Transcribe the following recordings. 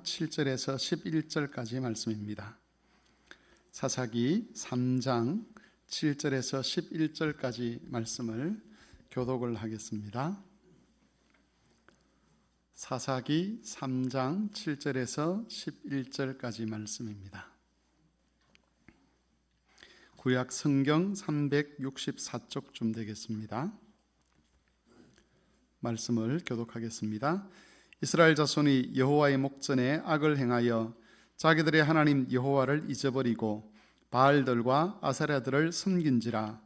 7절에서 11절까지 말씀입니다. 사사기 3장 7절에서 11절까지 말씀을 교독을 하겠습니다. 사사기 3장 7절에서 11절까지 말씀입니다. 구약 성경 364쪽쯤 되겠습니다. 말씀을 교독하겠습니다. 이스라엘 자손이 여호와의 목전에 악을 행하여 자기들의 하나님 여호와를 잊어버리고 바알들과 아세라들을 섬긴지라.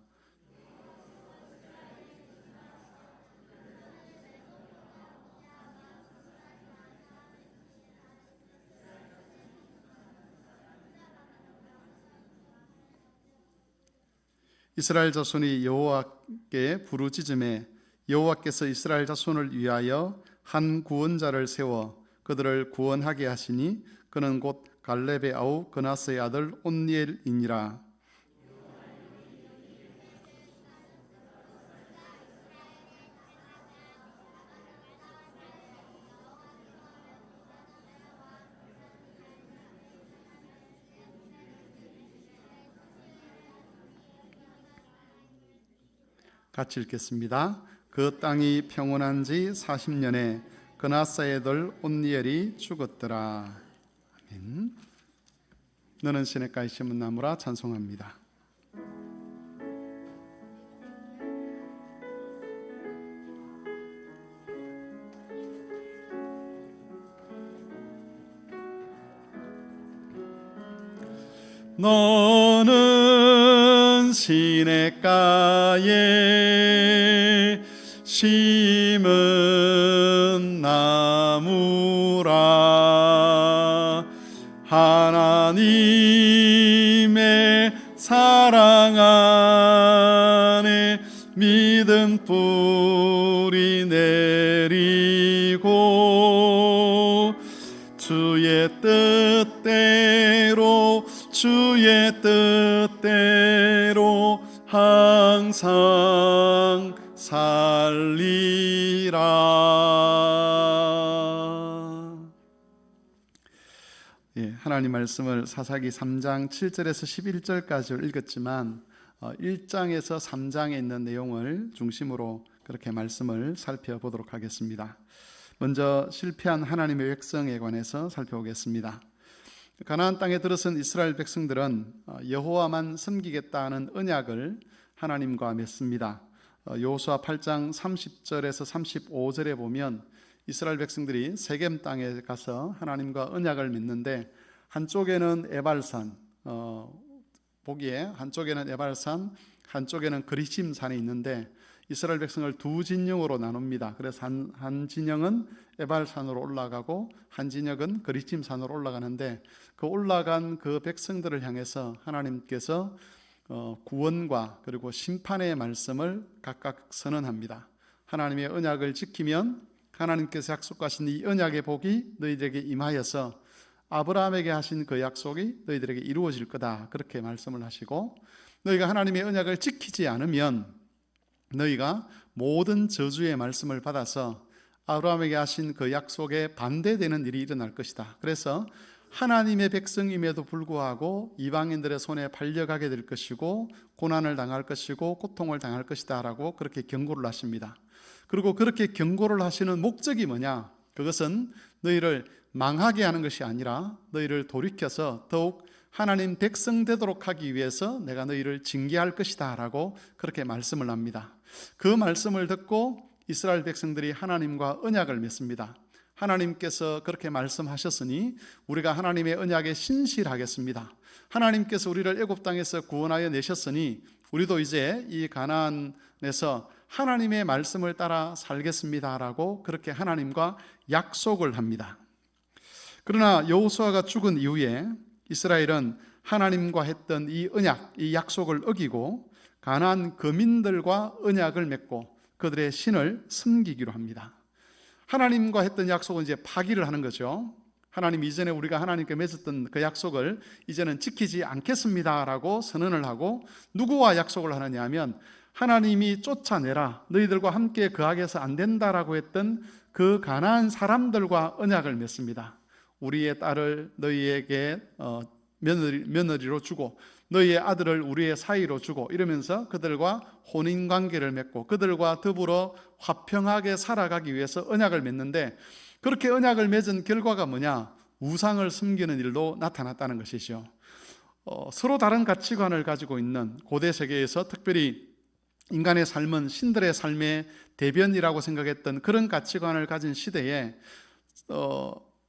이스라엘 자손이 여호와께 부르짖음에 여호와께서 이스라엘 자손을 위하여 한 구원자를 세워 그들을 구원하게 하시니 그는 곧 갈렙의 아우 그나스의 아들 온니엘이니라. 같이 읽겠습니다. 그 땅이 평온한 지 40년에 그나스의 아들 온니엘이 죽었더라. 아멘. 너는 시냇가에 심은 나무라 찬송합니다. 너는 시냇가에 심은 나무라. 하나님의 사랑 안에 믿음 뿌리 내리고 주의 뜻대로 항상 살리라. 하나님 말씀을 사사기 3장 7절에서 11절까지 읽었지만 1장에서 3장에 있는 내용을 중심으로 그렇게 말씀을 살펴보도록 하겠습니다. 먼저 실패한 하나님의 백성에 관해서 살펴보겠습니다. 가나안 땅에 들어선 이스라엘 백성들은 여호와만 섬기겠다는 언약을 하나님과 맺습니다. 여호수아 8장 30절에서 35절에 보면 이스라엘 백성들이 세겜 땅에 가서 하나님과 언약을 맺는데 한쪽에는 에발산, 보기에 한쪽에는 에발산, 한쪽에는 그리심 산이 있는데 이스라엘 백성을 두 진영으로 나눕니다. 그래서 한 진영은 에발산으로 올라가고 한 진영은 그리심 산으로 올라가는데 그 올라간 그 백성들을 향해서 하나님께서 구원과 그리고 심판의 말씀을 각각 선언합니다. 하나님의 언약을 지키면 하나님께서 약속하신 이 언약의 복이 너희들에게 임하여서 아브라함에게 하신 그 약속이 너희들에게 이루어질 거다, 그렇게 말씀을 하시고, 너희가 하나님의 언약을 지키지 않으면 너희가 모든 저주의 말씀을 받아서 아브라함에게 하신 그 약속에 반대되는 일이 일어날 것이다. 그래서 하나님의 백성임에도 불구하고 이방인들의 손에 팔려가게 될 것이고 고난을 당할 것이고 고통을 당할 것이다 라고 그렇게 경고를 하십니다. 그리고 그렇게 경고를 하시는 목적이 뭐냐? 그것은 너희를 망하게 하는 것이 아니라 너희를 돌이켜서 더욱 하나님 백성 되도록 하기 위해서 내가 너희를 징계할 것이다 라고 그렇게 말씀을 합니다. 그 말씀을 듣고 이스라엘 백성들이 하나님과 언약을 맺습니다. 하나님께서 그렇게 말씀하셨으니 우리가 하나님의 언약에 신실하겠습니다. 하나님께서 우리를 애굽 땅에서 구원하여 내셨으니 우리도 이제 이 가나안에서 하나님의 말씀을 따라 살겠습니다라고 그렇게 하나님과 약속을 합니다. 그러나 여호수아가 죽은 이후에 이스라엘은 하나님과 했던 이 언약, 이 약속을 어기고 가나안 거민들과 언약을 맺고 그들의 신을 섬기기로 합니다. 하나님과 했던 약속은 이제 파기를 하는 거죠. 하나님, 이전에 우리가 하나님께 맺었던 그 약속을 이제는 지키지 않겠습니다라고 선언을 하고, 누구와 약속을 하느냐 하면 하나님이 쫓아내라, 너희들과 함께 거하게 해서 안 된다라고 했던 그 가나안 사람들과 언약을 맺습니다. 우리의 딸을 너희에게 며느리로 주고 너희의 아들을 우리의 사이로 주고 이러면서 그들과 혼인관계를 맺고 그들과 더불어 화평하게 살아가기 위해서 언약을 맺는데, 그렇게 언약을 맺은 결과가 뭐냐? 우상을 섬기는 일도 나타났다는 것이죠. 서로 다른 가치관을 가지고 있는 고대 세계에서 특별히 인간의 삶은 신들의 삶의 대변이라고 생각했던 그런 가치관을 가진 시대에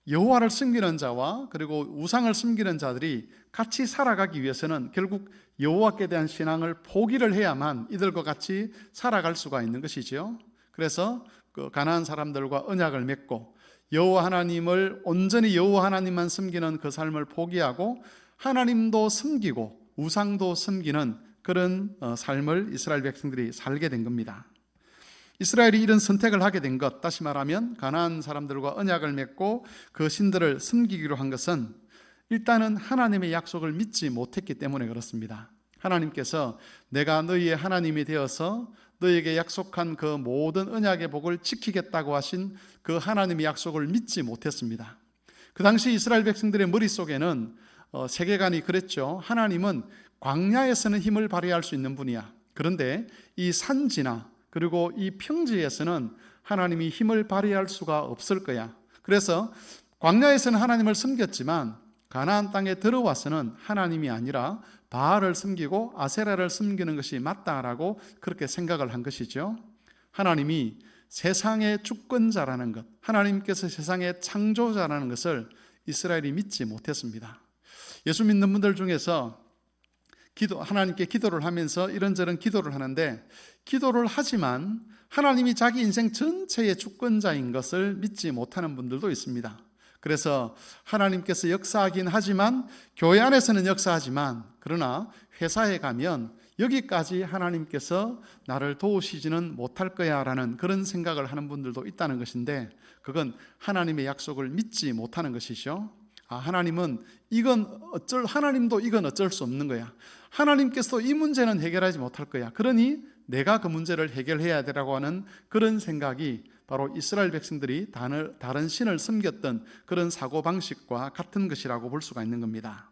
여호와를 섬기는 자와 그리고 우상을 섬기는 자들이 같이 살아가기 위해서는 결국 여호와께 대한 신앙을 포기를 해야만 이들과 같이 살아갈 수가 있는 것이지요. 그래서 그 가나안 사람들과 언약을 맺고 여호와 하나님을 온전히 여호와 하나님만 섬기는 그 삶을 포기하고 하나님도 섬기고 우상도 섬기는 그런 삶을 이스라엘 백성들이 살게 된 겁니다. 이스라엘이 이런 선택을 하게 된 것, 다시 말하면 가나안 사람들과 언약을 맺고 그 신들을 섬기기로 한 것은 일단은 하나님의 약속을 믿지 못했기 때문에 그렇습니다. 하나님께서 내가 너희의 하나님이 되어서 너희에게 약속한 그 모든 언약의 복을 지키겠다고 하신 그 하나님의 약속을 믿지 못했습니다. 그 당시 이스라엘 백성들의 머릿속에는 세계관이 그랬죠. 하나님은 광야에서는 힘을 발휘할 수 있는 분이야. 그런데 이 산지나 그리고 이 평지에서는 하나님이 힘을 발휘할 수가 없을 거야. 그래서 광야에서는 하나님을 섬겼지만 가나안 땅에 들어와서는 하나님이 아니라 바알을 섬기고 아세라를 섬기는 것이 맞다라고 그렇게 생각을 한 것이죠. 하나님이 세상의 주권자라는 것, 하나님께서 세상의 창조자라는 것을 이스라엘이 믿지 못했습니다. 예수 믿는 분들 중에서 하나님께 기도를 하면서 이런저런 기도를 하는데, 기도를 하지만 하나님이 자기 인생 전체의 주권자인 것을 믿지 못하는 분들도 있습니다. 그래서 하나님께서 역사하긴 하지만, 교회 안에서는 역사하지만, 그러나 회사에 가면 여기까지 하나님께서 나를 도우시지는 못할 거야 라는 그런 생각을 하는 분들도 있다는 것인데, 그건 하나님의 약속을 믿지 못하는 것이죠. 하나님도 이건 어쩔 수 없는 거야. 하나님께서도 이 문제는 해결하지 못할 거야. 그러니 내가 그 문제를 해결해야 되라고 하는 그런 생각이 바로 이스라엘 백성들이 다른 신을 섬겼던 그런 사고방식과 같은 것이라고 볼 수가 있는 겁니다.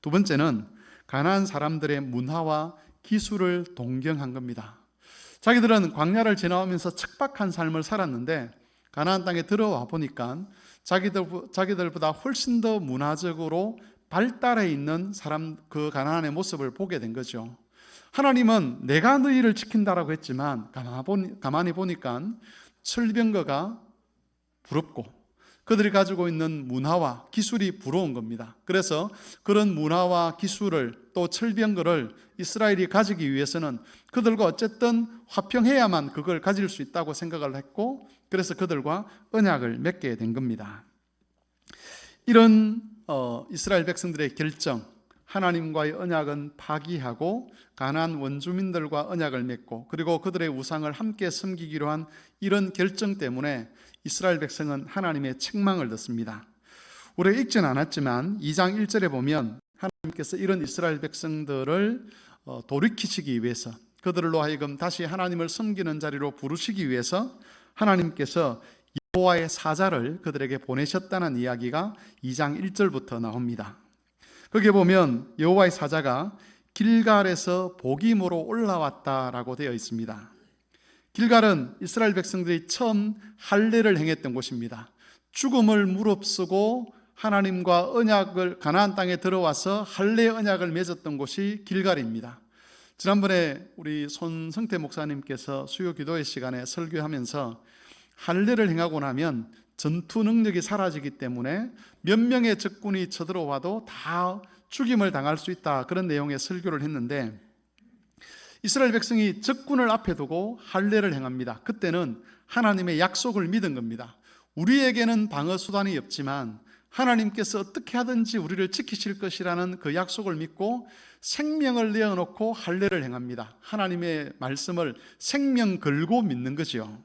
두 번째는 가나안 사람들의 문화와 기술을 동경한 겁니다. 자기들은 광야를 지나오면서 척박한 삶을 살았는데 가나안 땅에 들어와 보니까 자기들보다 훨씬 더 문화적으로 발달해 있는 사람, 그 가나안의 모습을 보게 된 거죠. 하나님은 내가 너희를 지킨다라고 했지만 가만히 보니까 철병거가 부럽고 그들이 가지고 있는 문화와 기술이 부러운 겁니다. 그래서 그런 문화와 기술을 또 철병거를 이스라엘이 가지기 위해서는 그들과 어쨌든 화평해야만 그걸 가질 수 있다고 생각을 했고, 그래서 그들과 언약을 맺게 된 겁니다. 이런 이스라엘 백성들의 결정, 하나님과의 언약은 파기하고 가나안 원주민들과 언약을 맺고 그리고 그들의 우상을 함께 섬기기로 한 이런 결정 때문에 이스라엘 백성은 하나님의 책망을 듣습니다. 우리가 읽지는 않았지만 2장 1절에 보면 하나님께서 이런 이스라엘 백성들을 돌이키시기 위해서, 그들로 하여금 다시 하나님을 섬기는 자리로 부르시기 위해서 하나님께서 여호와의 사자를 그들에게 보내셨다는 이야기가 2장 1절부터 나옵니다. 거기에 보면 여호와의 사자가 길갈에서 복임으로 올라왔다라고 되어 있습니다. 길갈은 이스라엘 백성들이 처음 할례를 행했던 곳입니다. 죽음을 무릅쓰고 하나님과 언약을 가나안 땅에 들어와서 할례 언약을 맺었던 곳이 길갈입니다. 지난번에 우리 손성태 목사님께서 수요 기도회 시간에 설교하면서 할례를 행하고 나면 전투 능력이 사라지기 때문에 몇 명의 적군이 쳐들어와도 다 죽임을 당할 수 있다, 그런 내용의 설교를 했는데, 이스라엘 백성이 적군을 앞에 두고 할례를 행합니다. 그때는 하나님의 약속을 믿은 겁니다. 우리에게는 방어 수단이 없지만 하나님께서 어떻게 하든지 우리를 지키실 것이라는 그 약속을 믿고 생명을 내어놓고 할례를 행합니다. 하나님의 말씀을 생명 걸고 믿는 거죠.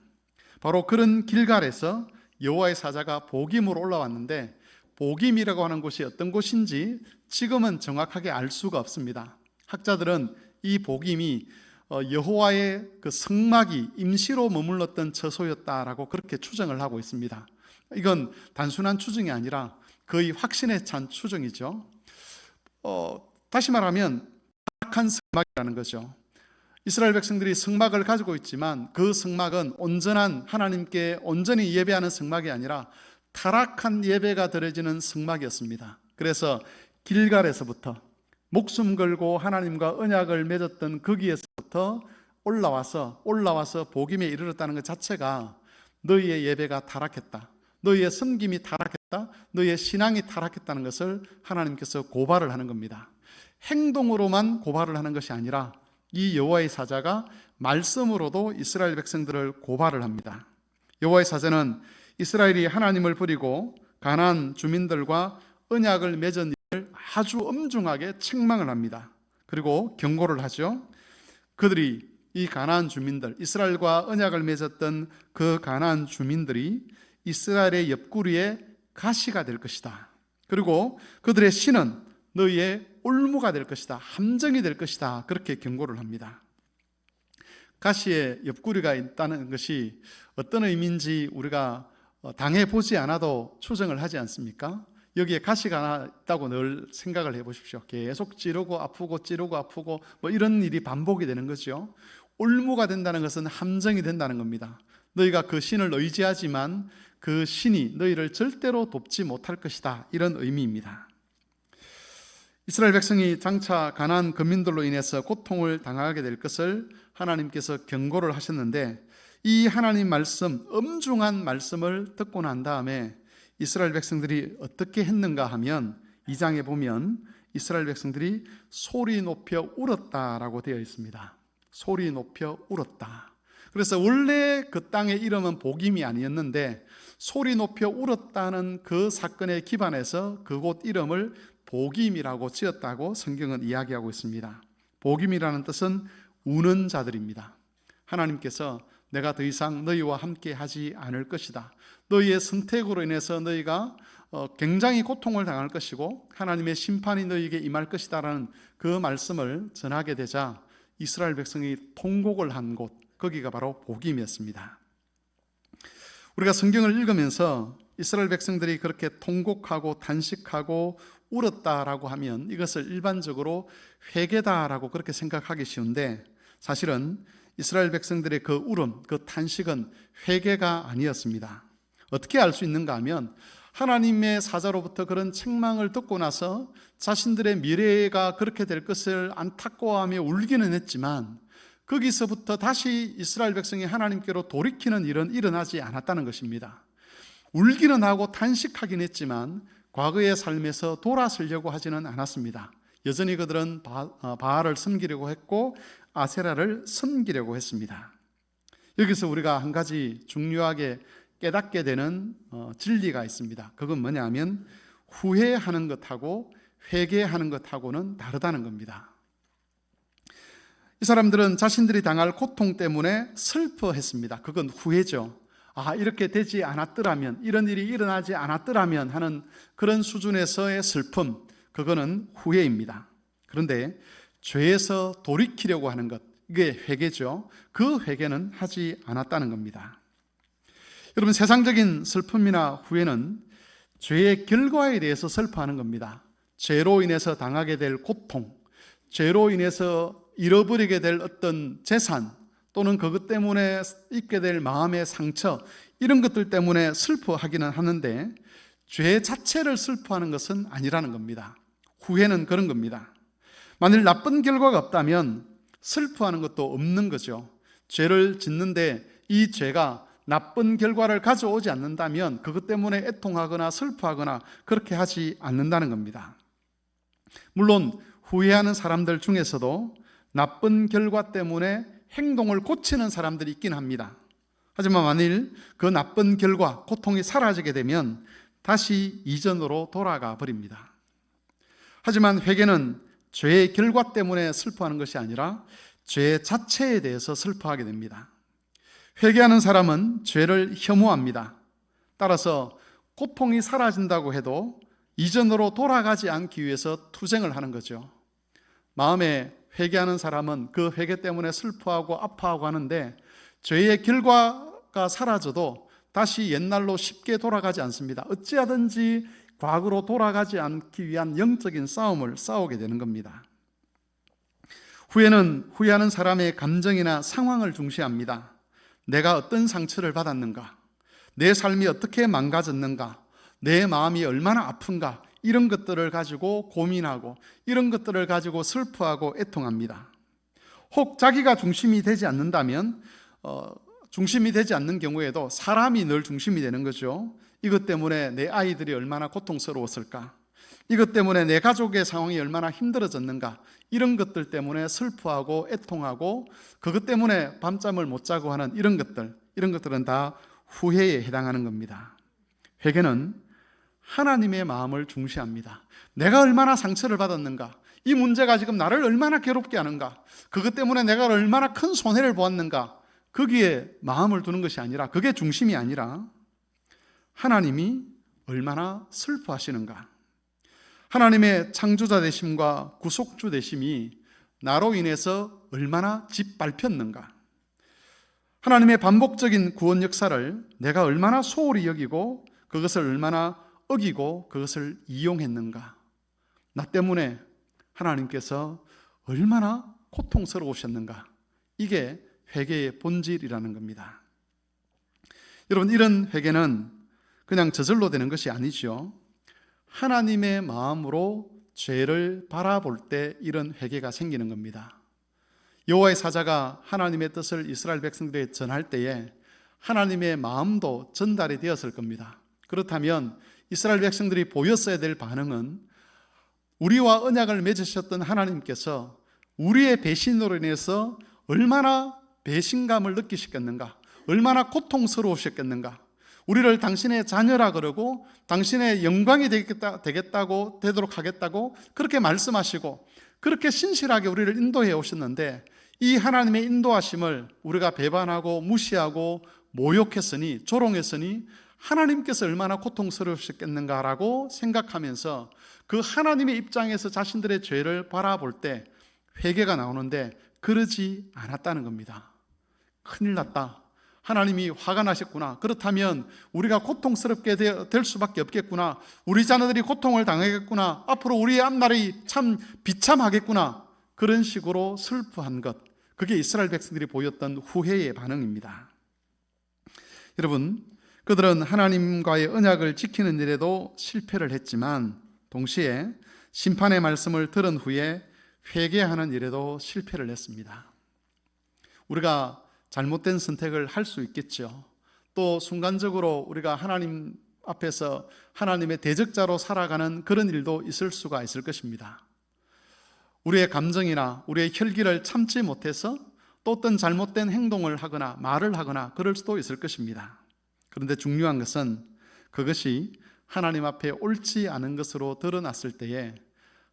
바로 그런 길갈에서 여호와의 사자가 복임으로 올라왔는데, 복임이라고 하는 곳이 어떤 곳인지 지금은 정확하게 알 수가 없습니다. 학자들은 이 복임이 여호와의 그 성막이 임시로 머물렀던 처소였다라고 그렇게 추정을 하고 있습니다. 이건 단순한 추정이 아니라 거의 확신에 찬 추정이죠. 다시 말하면 타락한 성막이라는 거죠. 이스라엘 백성들이 성막을 가지고 있지만 그 성막은 온전한 하나님께 온전히 예배하는 성막이 아니라 타락한 예배가 드려지는 성막이었습니다. 그래서 길갈에서부터 목숨 걸고 하나님과 언약을 맺었던 거기에서부터 올라와서 복임에 이르렀다는 것 자체가 너희의 예배가 타락했다, 너희의 섬김이 타락했다, 너희의 신앙이 타락했다는 것을 하나님께서 고발을 하는 겁니다. 행동으로만 고발을 하는 것이 아니라 이 여호와의 사자가 말씀으로도 이스라엘 백성들을 고발을 합니다. 여호와의 사자는 이스라엘이 하나님을 버리고 가나안 주민들과 언약을 맺은 일을 아주 엄중하게 책망을 합니다. 그리고 경고를 하죠. 그들이, 이 가나안 주민들, 이스라엘과 언약을 맺었던 그 가나안 주민들이 이스라엘의 옆구리에 가시가 될 것이다. 그리고 그들의 신은 너희의 올무가 될 것이다, 함정이 될 것이다, 그렇게 경고를 합니다. 가시에 옆구리가 있다는 것이 어떤 의미인지 우리가 당해보지 않아도 추정을 하지 않습니까? 여기에 가시가 하나 있다고 늘 생각을 해보십시오. 계속 찌르고 아프고 찌르고 아프고 뭐 이런 일이 반복이 되는 거죠. 올무가 된다는 것은 함정이 된다는 겁니다. 너희가 그 신을 의지하지만 그 신이 너희를 절대로 돕지 못할 것이다, 이런 의미입니다. 이스라엘 백성이 장차 가나안 거민들로 인해서 고통을 당하게 될 것을 하나님께서 경고를 하셨는데, 이 하나님 말씀, 엄중한 말씀을 듣고 난 다음에 이스라엘 백성들이 어떻게 했는가 하면 2장에 보면 이스라엘 백성들이 소리 높여 울었다라고 되어 있습니다. 소리 높여 울었다. 그래서 원래 그 땅의 이름은 복임이 아니었는데 소리 높여 울었다는 그 사건에 기반해서 그곳 이름을 복임이라고 지었다고 성경은 이야기하고 있습니다. 복임이라는 뜻은 우는 자들입니다. 하나님께서 내가 더 이상 너희와 함께 하지 않을 것이다, 너희의 선택으로 인해서 너희가 굉장히 고통을 당할 것이고 하나님의 심판이 너희에게 임할 것이다 라는 그 말씀을 전하게 되자 이스라엘 백성이 통곡을 한 곳, 거기가 바로 복임이었습니다. 우리가 성경을 읽으면서 이스라엘 백성들이 그렇게 통곡하고 단식하고 울었다라고 하면 이것을 일반적으로 회개다라고 그렇게 생각하기 쉬운데, 사실은 이스라엘 백성들의 그 울음, 그 탄식은 회개가 아니었습니다. 어떻게 알 수 있는가 하면 하나님의 사자로부터 그런 책망을 듣고 나서 자신들의 미래가 그렇게 될 것을 안타까워하며 울기는 했지만 거기서부터 다시 이스라엘 백성이 하나님께로 돌이키는 일은 일어나지 않았다는 것입니다. 울기는 하고 탄식하긴 했지만 과거의 삶에서 돌아서려고 하지는 않았습니다. 여전히 그들은 바알을 섬기려고 했고 아세라를 섬기려고 했습니다. 여기서 우리가 한 가지 중요하게 깨닫게 되는 진리가 있습니다. 그건 뭐냐 하면 후회하는 것하고 회개하는 것하고는 다르다는 겁니다. 이 사람들은 자신들이 당할 고통 때문에 슬퍼했습니다. 그건 후회죠. 이렇게 되지 않았더라면, 이런 일이 일어나지 않았더라면 하는 그런 수준에서의 슬픔, 그거는 후회입니다. 그런데 죄에서 돌이키려고 하는 것, 이게 회개죠. 그 회개는 하지 않았다는 겁니다. 여러분, 세상적인 슬픔이나 후회는 죄의 결과에 대해서 슬퍼하는 겁니다. 죄로 인해서 당하게 될 고통, 죄로 인해서 잃어버리게 될 어떤 재산, 또는 그것 때문에 있게 될 마음의 상처, 이런 것들 때문에 슬퍼하기는 하는데 죄 자체를 슬퍼하는 것은 아니라는 겁니다. 후회는 그런 겁니다. 만일 나쁜 결과가 없다면 슬퍼하는 것도 없는 거죠. 죄를 짓는데 이 죄가 나쁜 결과를 가져오지 않는다면 그것 때문에 애통하거나 슬퍼하거나 그렇게 하지 않는다는 겁니다. 물론 후회하는 사람들 중에서도 나쁜 결과 때문에 행동을 고치는 사람들이 있긴 합니다. 하지만 만일 그 나쁜 결과, 고통이 사라지게 되면 다시 이전으로 돌아가 버립니다. 하지만 회개는 죄의 결과 때문에 슬퍼하는 것이 아니라 죄 자체에 대해서 슬퍼하게 됩니다. 회개하는 사람은 죄를 혐오합니다. 따라서 고통이 사라진다고 해도 이전으로 돌아가지 않기 위해서 투쟁을 하는 거죠. 마음에 회개하는 사람은 그 회개 때문에 슬퍼하고 아파하고 하는데 죄의 결과가 사라져도 다시 옛날로 쉽게 돌아가지 않습니다. 어찌하든지 과거로 돌아가지 않기 위한 영적인 싸움을 싸우게 되는 겁니다. 후회는 후회하는 사람의 감정이나 상황을 중시합니다. 내가 어떤 상처를 받았는가, 내 삶이 어떻게 망가졌는가, 내 마음이 얼마나 아픈가, 이런 것들을 가지고 고민하고 이런 것들을 가지고 슬퍼하고 애통합니다. 혹 자기가 중심이 되지 않는다면 중심이 되지 않는 경우에도 사람이 늘 중심이 되는 거죠. 이것 때문에 내 아이들이 얼마나 고통스러웠을까, 이것 때문에 내 가족의 상황이 얼마나 힘들어졌는가, 이런 것들 때문에 슬퍼하고 애통하고 그것 때문에 밤잠을 못 자고 하는 이런 것들은 다 후회에 해당하는 겁니다. 회개는 하나님의 마음을 중시합니다. 내가 얼마나 상처를 받았는가, 이 문제가 지금 나를 얼마나 괴롭게 하는가, 그것 때문에 내가 얼마나 큰 손해를 보았는가, 거기에 마음을 두는 것이 아니라, 그게 중심이 아니라 하나님이 얼마나 슬퍼하시는가, 하나님의 창조자 되심과 구속주 되심이 나로 인해서 얼마나 짓밟혔는가, 하나님의 반복적인 구원 역사를 내가 얼마나 소홀히 여기고 그것을 얼마나 어기고 그것을 이용했는가, 나 때문에 하나님께서 얼마나 고통스러우셨는가, 이게 회개의 본질이라는 겁니다. 여러분, 이런 회개는 그냥 저절로 되는 것이 아니죠. 하나님의 마음으로 죄를 바라볼 때 이런 회개가 생기는 겁니다. 여호와의 사자가 하나님의 뜻을 이스라엘 백성들에게 전할 때에 하나님의 마음도 전달이 되었을 겁니다. 그렇다면 이스라엘 백성들이 보였어야 될 반응은 우리와 언약을 맺으셨던 하나님께서 우리의 배신으로 인해서 얼마나 배신감을 느끼셨겠는가, 얼마나 고통스러우셨겠는가, 우리를 당신의 자녀라 그러고 당신의 영광이 되겠다고 되도록 하겠다고 그렇게 말씀하시고 그렇게 신실하게 우리를 인도해 오셨는데, 이 하나님의 인도하심을 우리가 배반하고 무시하고 모욕했으니, 조롱했으니 하나님께서 얼마나 고통스러우셨겠는가라고 생각하면서 그 하나님의 입장에서 자신들의 죄를 바라볼 때 회개가 나오는데 그러지 않았다는 겁니다. 큰일 났다, 하나님이 화가 나셨구나, 그렇다면 우리가 고통스럽게 될 수밖에 없겠구나, 우리 자녀들이 고통을 당하겠구나, 앞으로 우리의 앞날이 참 비참하겠구나, 그런 식으로 슬퍼한 것, 그게 이스라엘 백성들이 보였던 후회의 반응입니다. 여러분, 그들은 하나님과의 언약을 지키는 일에도 실패를 했지만 동시에 심판의 말씀을 들은 후에 회개하는 일에도 실패를 했습니다. 우리가 잘못된 선택을 할 수 있겠죠. 또 순간적으로 우리가 하나님 앞에서 하나님의 대적자로 살아가는 그런 일도 있을 수가 있을 것입니다. 우리의 감정이나 우리의 혈기를 참지 못해서 또 어떤 잘못된 행동을 하거나 말을 하거나 그럴 수도 있을 것입니다. 그런데 중요한 것은 그것이 하나님 앞에 옳지 않은 것으로 드러났을 때에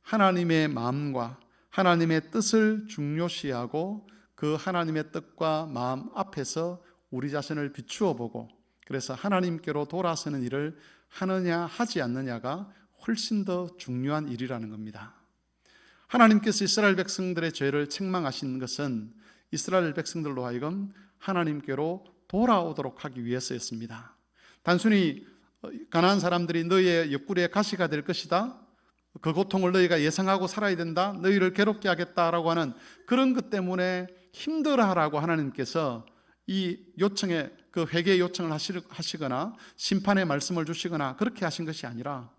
하나님의 마음과 하나님의 뜻을 중요시하고 그 하나님의 뜻과 마음 앞에서 우리 자신을 비추어 보고 그래서 하나님께로 돌아서는 일을 하느냐 하지 않느냐가 훨씬 더 중요한 일이라는 겁니다. 하나님께서 이스라엘 백성들의 죄를 책망하신 것은 이스라엘 백성들로 하여금 하나님께로 돌아오도록 하기 위해서였습니다. 단순히 가나안 사람들이 너희의 옆구리에 가시가 될 것이다, 그 고통을 너희가 예상하고 살아야 된다, 너희를 괴롭게 하겠다라고 하는 그런 것 때문에 힘들어하라고 하나님께서 이 요청에 그 회개 요청을 하시거나 심판의 말씀을 주시거나 그렇게 하신 것이 아니라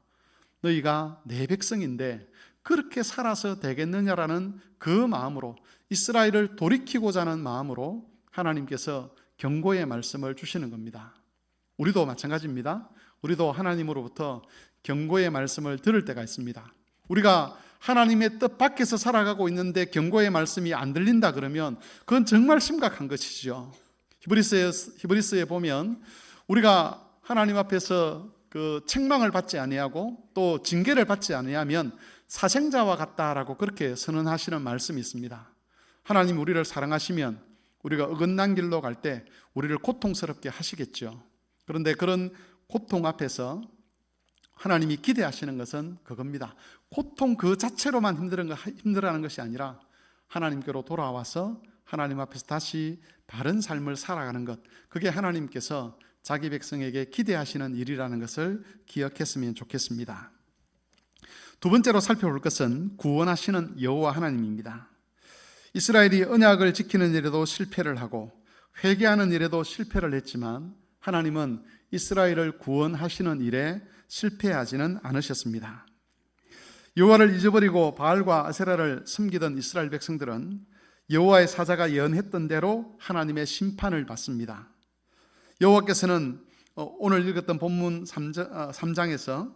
너희가 내 백성인데 그렇게 살아서 되겠느냐라는 그 마음으로, 이스라엘을 돌이키고자 하는 마음으로 하나님께서 경고의 말씀을 주시는 겁니다. 우리도 마찬가지입니다. 우리도 하나님으로부터 경고의 말씀을 들을 때가 있습니다. 우리가 하나님의 뜻 밖에서 살아가고 있는데 경고의 말씀이 안 들린다 그러면 그건 정말 심각한 것이죠. 히브리서에 보면 우리가 하나님 앞에서 그 책망을 받지 아니하고 또 징계를 받지 아니하면 사생자와 같다라고 그렇게 선언하시는 말씀이 있습니다. 하나님 우리를 사랑하시면 우리가 어긋난 길로 갈 때 우리를 고통스럽게 하시겠죠. 그런데 그런 고통 앞에서 하나님이 기대하시는 것은 그겁니다. 고통 그 자체로만 힘들어하는 것이 아니라 하나님께로 돌아와서 하나님 앞에서 다시 바른 삶을 살아가는 것, 그게 하나님께서 자기 백성에게 기대하시는 일이라는 것을 기억했으면 좋겠습니다. 두 번째로 살펴볼 것은 구원하시는 여호와 하나님입니다. 이스라엘이 언약을 지키는 일에도 실패를 하고 회개하는 일에도 실패를 했지만 하나님은 이스라엘을 구원하시는 일에 실패하지는 않으셨습니다. 여호와를 잊어버리고 바알과 아세라를 섬기던 이스라엘 백성들은 여호와의 사자가 예언했던 대로 하나님의 심판을 받습니다. 여호와께서는 오늘 읽었던 본문 3장에서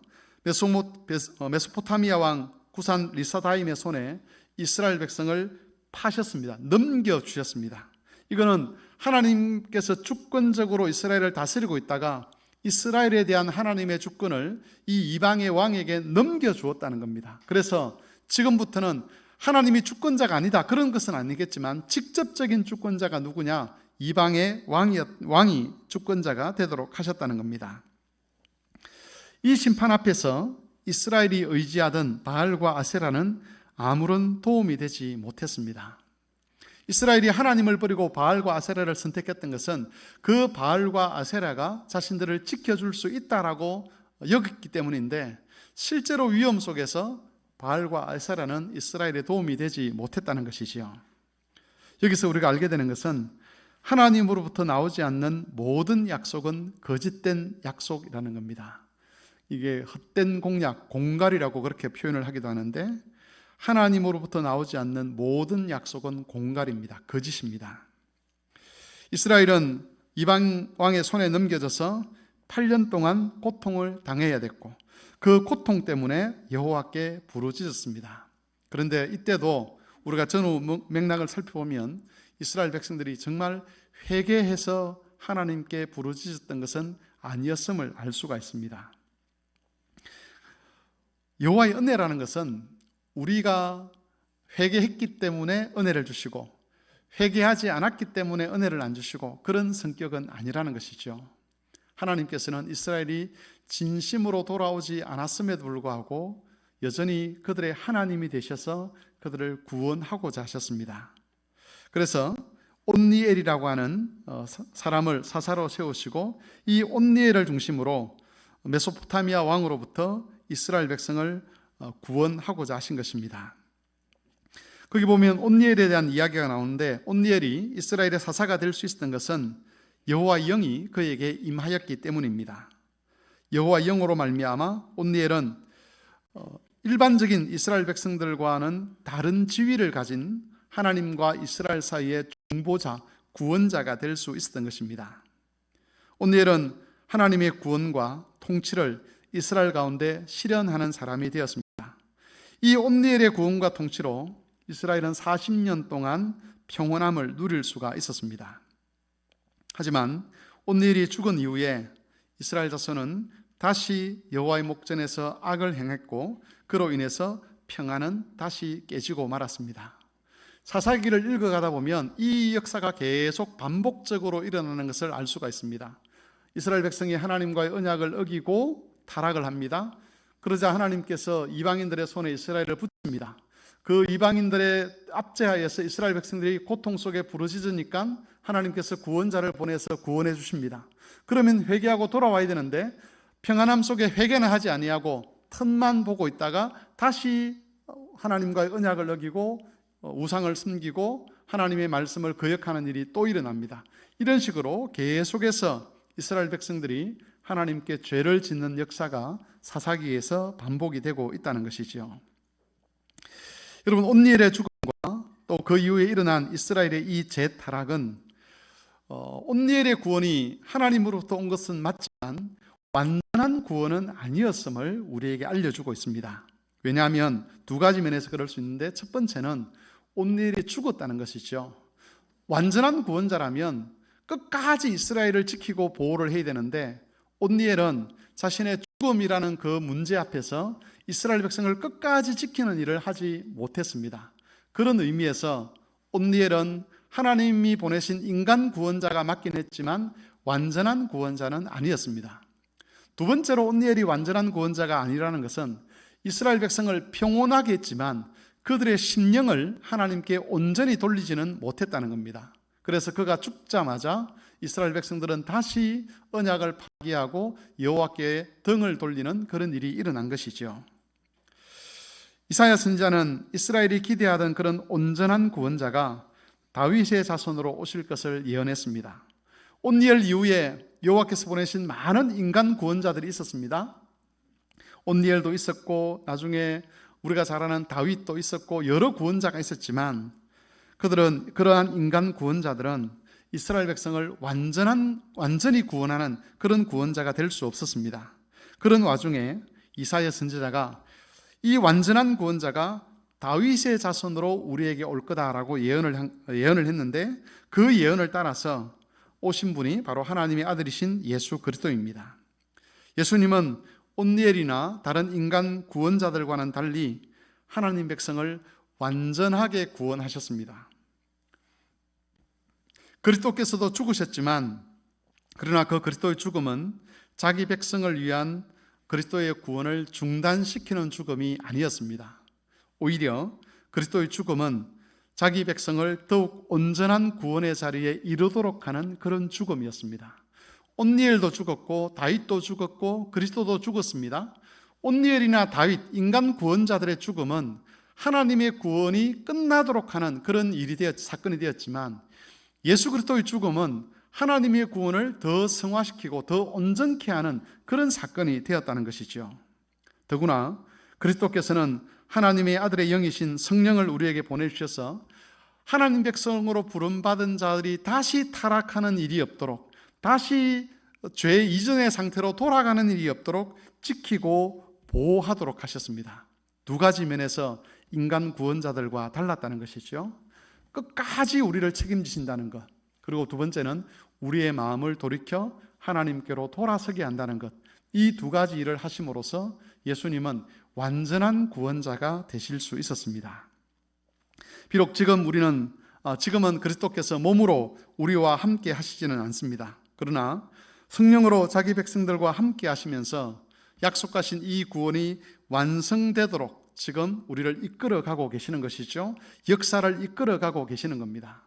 메소포타미아 왕 구산 리사다임의 손에 이스라엘 백성을 파셨습니다. 넘겨주셨습니다. 이거는 하나님께서 주권적으로 이스라엘을 다스리고 있다가 이스라엘에 대한 하나님의 주권을 이 이방의 왕에게 넘겨주었다는 겁니다. 그래서 지금부터는 하나님이 주권자가 아니다, 그런 것은 아니겠지만 직접적인 주권자가 누구냐? 이방의 왕이 주권자가 되도록 하셨다는 겁니다. 이 심판 앞에서 이스라엘이 의지하던 바알과 아세라는 아무런 도움이 되지 못했습니다. 이스라엘이 하나님을 버리고 바알과 아세라를 선택했던 것은 그 바알과 아세라가 자신들을 지켜줄 수 있다라고 여겼기 때문인데, 실제로 위험 속에서 바알과 아세라는 이스라엘에 도움이 되지 못했다는 것이지요. 여기서 우리가 알게 되는 것은 하나님으로부터 나오지 않는 모든 약속은 거짓된 약속이라는 겁니다. 이게 헛된 공약, 공갈이라고 그렇게 표현을 하기도 하는데, 하나님으로부터 나오지 않는 모든 약속은 공갈입니다. 거짓입니다. 이스라엘은 이방 왕의 손에 넘겨져서 8년 동안 고통을 당해야 됐고, 그 고통 때문에 여호와께 부르짖었습니다. 그런데 이때도 우리가 전후 맥락을 살펴보면 이스라엘 백성들이 정말 회개해서 하나님께 부르짖었던 것은 아니었음을 알 수가 있습니다. 여호와의 은혜라는 것은 우리가 회개했기 때문에 은혜를 주시고 회개하지 않았기 때문에 은혜를 안 주시고 그런 성격은 아니라는 것이죠. 하나님께서는 이스라엘이 진심으로 돌아오지 않았음에도 불구하고 여전히 그들의 하나님이 되셔서 그들을 구원하고자 하셨습니다. 그래서 온니엘이라고 하는 사람을 사사로 세우시고 이 온니엘을 중심으로 메소포타미아 왕으로부터 이스라엘 백성을 구원하고자 하신 것입니다. 거기 보면 온니엘에 대한 이야기가 나오는데, 온니엘이 이스라엘의 사사가 될 수 있었던 것은 여호와 영이 그에게 임하였기 때문입니다. 여호와 영으로 말미암아 온니엘은 일반적인 이스라엘 백성들과는 다른 지위를 가진 하나님과 이스라엘 사이의 중보자, 구원자가 될 수 있었던 것입니다. 온니엘은 하나님의 구원과 통치를 이스라엘 가운데 실현하는 사람이 되었습니다. 이 온니엘의 구원과 통치로 이스라엘은 40년 동안 평온함을 누릴 수가 있었습니다. 하지만 온니엘이 죽은 이후에 이스라엘 자손은 다시 여호와의 목전에서 악을 행했고 그로 인해서 평안은 다시 깨지고 말았습니다. 사사기를 읽어가다 보면 이 역사가 계속 반복적으로 일어나는 것을 알 수가 있습니다. 이스라엘 백성이 하나님과의 언약을 어기고 타락을 합니다. 그러자 하나님께서 이방인들의 손에 이스라엘을 붙입니다. 그 이방인들의 압제하에서 이스라엘 백성들이 고통 속에 부르짖으니까 하나님께서 구원자를 보내서 구원해 주십니다. 그러면 회개하고 돌아와야 되는데 평안함 속에 회개는 하지 아니하고 틈만 보고 있다가 다시 하나님과의 언약을 어기고 우상을 섬기고 하나님의 말씀을 거역하는 일이 또 일어납니다. 이런 식으로 계속해서 이스라엘 백성들이 하나님께 죄를 짓는 역사가 사사기에서 반복이 되고 있다는 것이죠. 여러분, 온니엘의 죽음과 또 그 이후에 일어난 이스라엘의 이 재타락은 온니엘의 구원이 하나님으로부터 온 것은 맞지만 완전한 구원은 아니었음을 우리에게 알려주고 있습니다. 왜냐하면 두 가지 면에서 그럴 수 있는데, 첫 번째는 온니엘이 죽었다는 것이죠. 완전한 구원자라면 끝까지 이스라엘을 지키고 보호를 해야 되는데, 온니엘은 자신의 죽음이라는 그 문제 앞에서 이스라엘 백성을 끝까지 지키는 일을 하지 못했습니다. 그런 의미에서 온니엘은 하나님이 보내신 인간 구원자가 맞긴 했지만 완전한 구원자는 아니었습니다. 두 번째로 온니엘이 완전한 구원자가 아니라는 것은 이스라엘 백성을 평온하게 했지만 그들의 심령을 하나님께 온전히 돌리지는 못했다는 겁니다. 그래서 그가 죽자마자 이스라엘 백성들은 다시 언약을 파기하고 여호와께 등을 돌리는 그런 일이 일어난 것이죠. 이사야 선지자는 이스라엘이 기대하던 그런 온전한 구원자가 다윗의 자손으로 오실 것을 예언했습니다. 온니엘 이후에 여호와께서 보내신 많은 인간 구원자들이 있었습니다. 온니엘도 있었고 나중에 우리가 잘 아는 다윗도 있었고 여러 구원자가 있었지만 그러한 인간 구원자들은 이스라엘 백성을 완전히 구원하는 그런 구원자가 될 수 없었습니다. 그런 와중에 이사야 선지자가 이 완전한 구원자가 다윗의 자손으로 우리에게 올 거다라고 예언을 했는데 그 예언을 따라서 오신 분이 바로 하나님의 아들이신 예수 그리스도입니다. 예수님은 온니엘이나 다른 인간 구원자들과는 달리 하나님 백성을 완전하게 구원하셨습니다. 그리스도께서도 죽으셨지만 그러나 그 그리스도의 죽음은 자기 백성을 위한 그리스도의 구원을 중단시키는 죽음이 아니었습니다. 오히려 그리스도의 죽음은 자기 백성을 더욱 온전한 구원의 자리에 이르도록 하는 그런 죽음이었습니다. 온니엘도 죽었고 다윗도 죽었고 그리스도도 죽었습니다. 온니엘이나 다윗, 인간 구원자들의 죽음은 하나님의 구원이 끝나도록 하는 그런 사건이 되었지만 예수 그리스도의 죽음은 하나님의 구원을 더 성화시키고 더 온전케 하는 그런 사건이 되었다는 것이죠. 더구나 그리스도께서는 하나님의 아들의 영이신 성령을 우리에게 보내주셔서 하나님 백성으로 부름받은 자들이 다시 타락하는 일이 없도록, 다시 죄 이전의 상태로 돌아가는 일이 없도록 지키고 보호하도록 하셨습니다. 두 가지 면에서 인간 구원자들과 달랐다는 것이죠. 끝까지 우리를 책임지신다는 것, 그리고 두 번째는 우리의 마음을 돌이켜 하나님께로 돌아서게 한다는 것, 이 두 가지 일을 하심으로써 예수님은 완전한 구원자가 되실 수 있었습니다. 비록 지금은 그리스도께서 몸으로 우리와 함께 하시지는 않습니다. 그러나 성령으로 자기 백성들과 함께 하시면서 약속하신 이 구원이 완성되도록 지금 우리를 이끌어가고 계시는 것이죠. 역사를 이끌어가고 계시는 겁니다.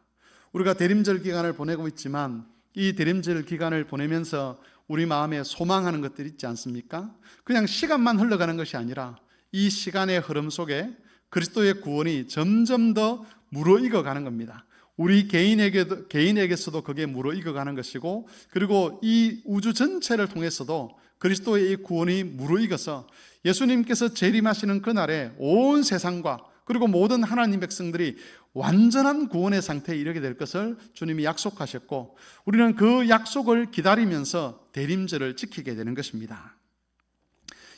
우리가 대림절 기간을 보내고 있지만 이 대림절 기간을 보내면서 우리 마음에 소망하는 것들이 있지 않습니까? 그냥 시간만 흘러가는 것이 아니라 이 시간의 흐름 속에 그리스도의 구원이 점점 더 무르익어가는 겁니다. 우리 개인에게서도 그게 무르익어가는 것이고, 그리고 이 우주 전체를 통해서도 그리스도의 이 구원이 무르익어서 예수님께서 재림하시는 그날에 온 세상과 그리고 모든 하나님 백성들이 완전한 구원의 상태에 이르게 될 것을 주님이 약속하셨고, 우리는 그 약속을 기다리면서 대림절을 지키게 되는 것입니다.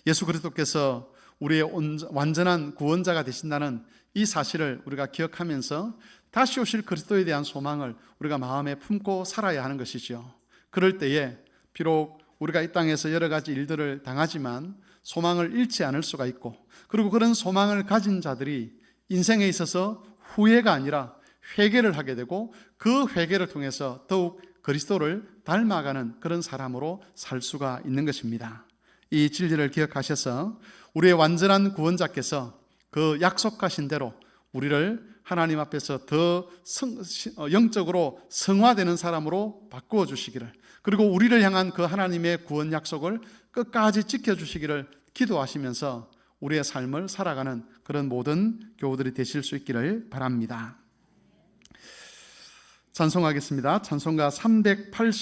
예수 그리스도께서 우리의 완전한 구원자가 되신다는 이 사실을 우리가 기억하면서 다시 오실 그리스도에 대한 소망을 우리가 마음에 품고 살아야 하는 것이죠. 그럴 때에 비록 우리가 이 땅에서 여러 가지 일들을 당하지만 소망을 잃지 않을 수가 있고, 그리고 그런 소망을 가진 자들이 인생에 있어서 후회가 아니라 회개를 하게 되고, 그 회개를 통해서 더욱 그리스도를 닮아가는 그런 사람으로 살 수가 있는 것입니다. 이 진리를 기억하셔서 우리의 완전한 구원자께서 그 약속하신 대로 우리를 하나님 앞에서 더 영적으로 성화되는 사람으로 바꾸어 주시기를, 그리고 우리를 향한 그 하나님의 구원 약속을 끝까지 지켜주시기를 기도하시면서 우리의 삶을 살아가는 그런 모든 교우들이 되실 수 있기를 바랍니다. 찬송하겠습니다. 찬송가 380